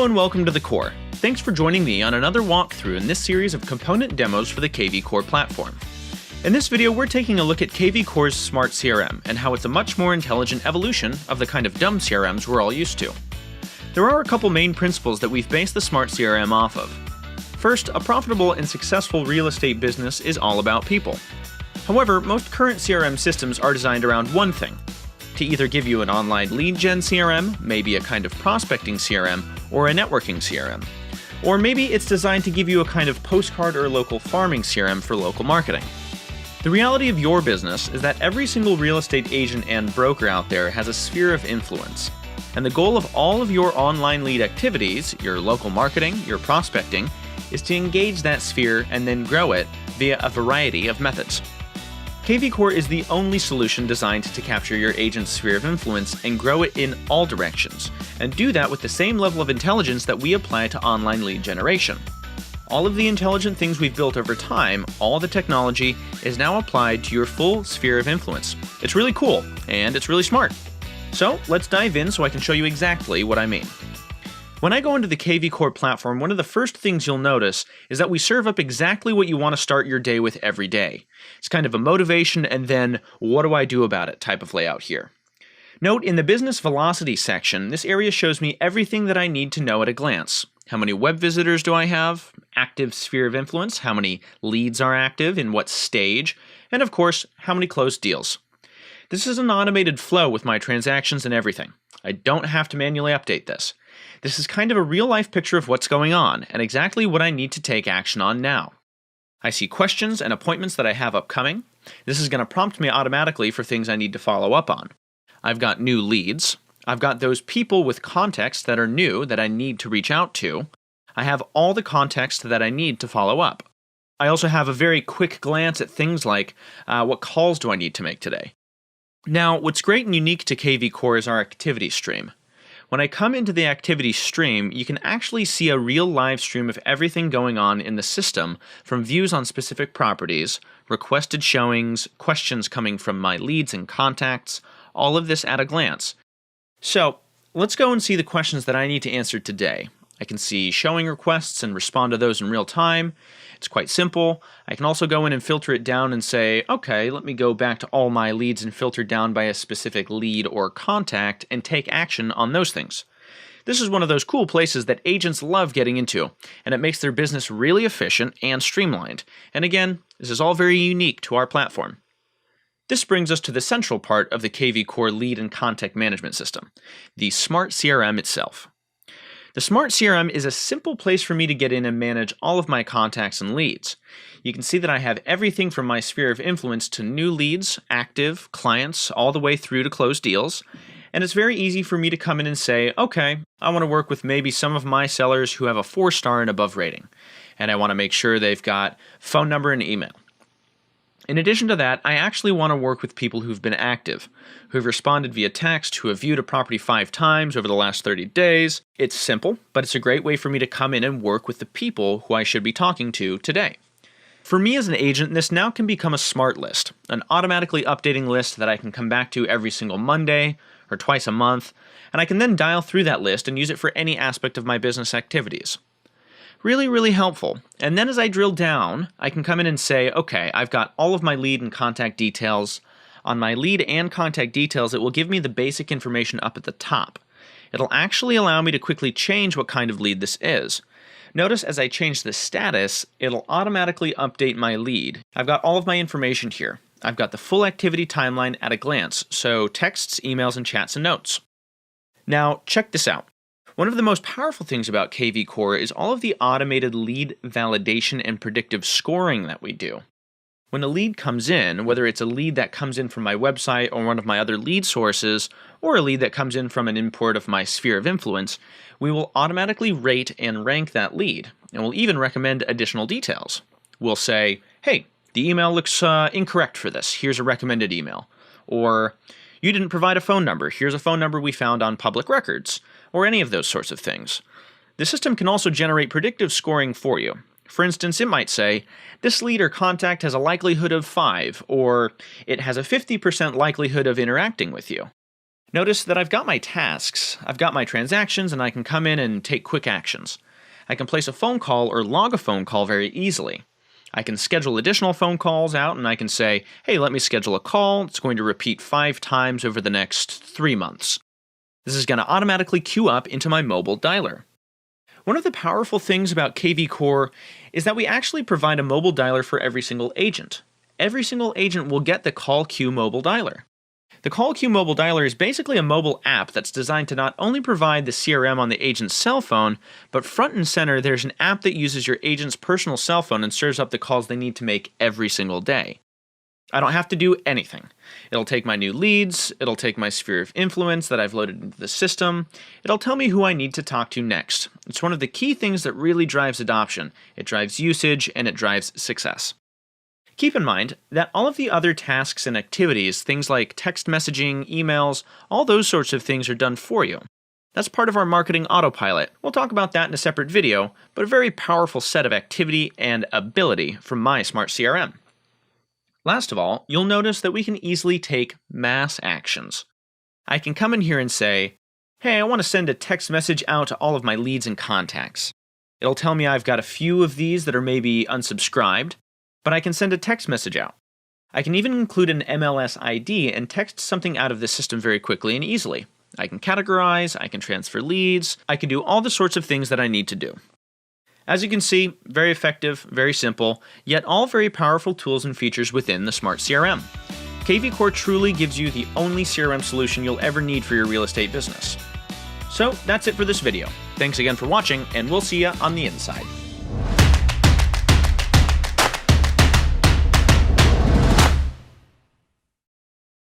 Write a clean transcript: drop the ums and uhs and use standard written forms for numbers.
Hello and welcome to The Core. Thanks for joining me on another walkthrough in this series of component demos for the KV Core platform. In this video, we're taking a look at KV Core's Smart CRM and how it's a much more intelligent evolution of the kind of dumb CRMs we're all used to. There are a couple main principles that we've based the Smart CRM off of. First, a profitable and successful real estate business is all about people. However, most current CRM systems are designed around one thing: to either give you an online lead gen CRM, maybe a kind of prospecting CRM, or a networking CRM. Or maybe it's designed to give you a kind of postcard or local farming CRM for local marketing. The reality of your business is that every single real estate agent and broker out there has a sphere of influence. And the goal of all of your online lead activities, your local marketing, your prospecting, is to engage that sphere and then grow it via a variety of methods. KV Core is the only solution designed to capture your agent's sphere of influence and grow it in all directions, and do that with the same level of intelligence that we apply to online lead generation. All of the intelligent things we've built over time, all the technology, is now applied to your full sphere of influence. It's really cool, and it's really smart. So let's dive in so I can show you exactly what I mean. When I go into the KV Core platform, one of the first things you'll notice is that we serve up exactly what you want to start your day with every day. It's kind of a motivation and then what do I do about it type of layout here. Note in the business velocity section, this area shows me everything that I need to know at a glance. How many web visitors do I have? Active sphere of influence? How many leads are active? In what stage? And of course, how many closed deals? This is an automated flow with my transactions and everything. I don't have to manually update this. This is kind of a real-life picture of what's going on, and exactly what I need to take action on now. I see questions and appointments that I have upcoming. This is going to prompt me automatically for things I need to follow up on. I've got new leads. I've got those people with context that are new that I need to reach out to. I have all the context that I need to follow up. I also have a very quick glance at things like, what calls do I need to make today? Now, what's great and unique to KV Core is our activity stream. When I come into the activity stream, you can actually see a real live stream of everything going on in the system, from views on specific properties, requested showings, questions coming from my leads and contacts, all of this at a glance. So, let's go and see the questions that I need to answer today. I can see showing requests and respond to those in real time. It's quite simple. I can also go in and filter it down and say, okay, let me go back to all my leads and filter down by a specific lead or contact and take action on those things. This is one of those cool places that agents love getting into, and it makes their business really efficient and streamlined. And again, this is all very unique to our platform. This brings us to the central part of the KV Core lead and contact management system, the Smart CRM itself. The Smart CRM is a simple place for me to get in and manage all of my contacts and leads. You can see that I have everything from my sphere of influence to new leads, active, clients, all the way through to closed deals. And it's very easy for me to come in and say, okay, I want to work with maybe some of my sellers who have a 4-star and above rating. And I want to make sure they've got phone number and email. In addition to that, I actually want to work with people who've been active, who've responded via text, who have viewed a property 5 times over the last 30 days. It's simple, but it's a great way for me to come in and work with the people who I should be talking to today. For me as an agent, this now can become a smart list, an automatically updating list that I can come back to every single Monday or twice a month, and I can then dial through that list and use it for any aspect of my business activities. Really, really helpful. And then as I drill down, I can come in and say, okay, I've got all of my lead and contact details. On my lead and contact details, it will give me the basic information up at the top. It'll actually allow me to quickly change what kind of lead this is. Notice as I change the status, it'll automatically update my lead. I've got all of my information here. I've got the full activity timeline at a glance, so texts, emails, and chats and notes. Now, check this out. One of the most powerful things about KV Core is all of the automated lead validation and predictive scoring that we do. When a lead comes in, whether it's a lead that comes in from my website or one of my other lead sources, or a lead that comes in from an import of my sphere of influence, we will automatically rate and rank that lead, and we'll even recommend additional details. We'll say, hey, the email looks incorrect for this. Here's a recommended email. Or, you didn't provide a phone number. Here's a phone number we found on public records. Or any of those sorts of things. The system can also generate predictive scoring for you. For instance, it might say, this lead or contact has a likelihood of 5, or it has a 50% likelihood of interacting with you. Notice that I've got my tasks, I've got my transactions, and I can come in and take quick actions. I can place a phone call or log a phone call very easily. I can schedule additional phone calls out, and I can say, hey, let me schedule a call. It's going to repeat 5 times over the next 3 months. This is going to automatically queue up into my mobile dialer. One of the powerful things about KV Core is that we actually provide a mobile dialer for every single agent. Every single agent will get the Call Queue mobile dialer. The Call Queue mobile dialer is basically a mobile app that's designed to not only provide the CRM on the agent's cell phone, but front and center there's an app that uses your agent's personal cell phone and serves up the calls they need to make every single day. I don't have to do anything. It'll take my new leads, it'll take my sphere of influence that I've loaded into the system, it'll tell me who I need to talk to next. It's one of the key things that really drives adoption. It drives usage and it drives success. Keep in mind that all of the other tasks and activities, things like text messaging, emails, all those sorts of things are done for you. That's part of our marketing autopilot. We'll talk about that in a separate video, but a very powerful set of activity and ability from my Smart CRM. Last of all, you'll notice that we can easily take mass actions. I can come in here and say, hey, I want to send a text message out to all of my leads and contacts. It'll tell me I've got a few of these that are maybe unsubscribed, but I can send a text message out. I can even include an MLS ID and text something out of the system very quickly and easily. I can categorize, I can transfer leads, I can do all the sorts of things that I need to do. As you can see, very effective, very simple, yet all very powerful tools and features within the Smart CRM. KV Core truly gives you the only CRM solution you'll ever need for your real estate business. So that's it for this video. Thanks again for watching, and we'll see you on the inside.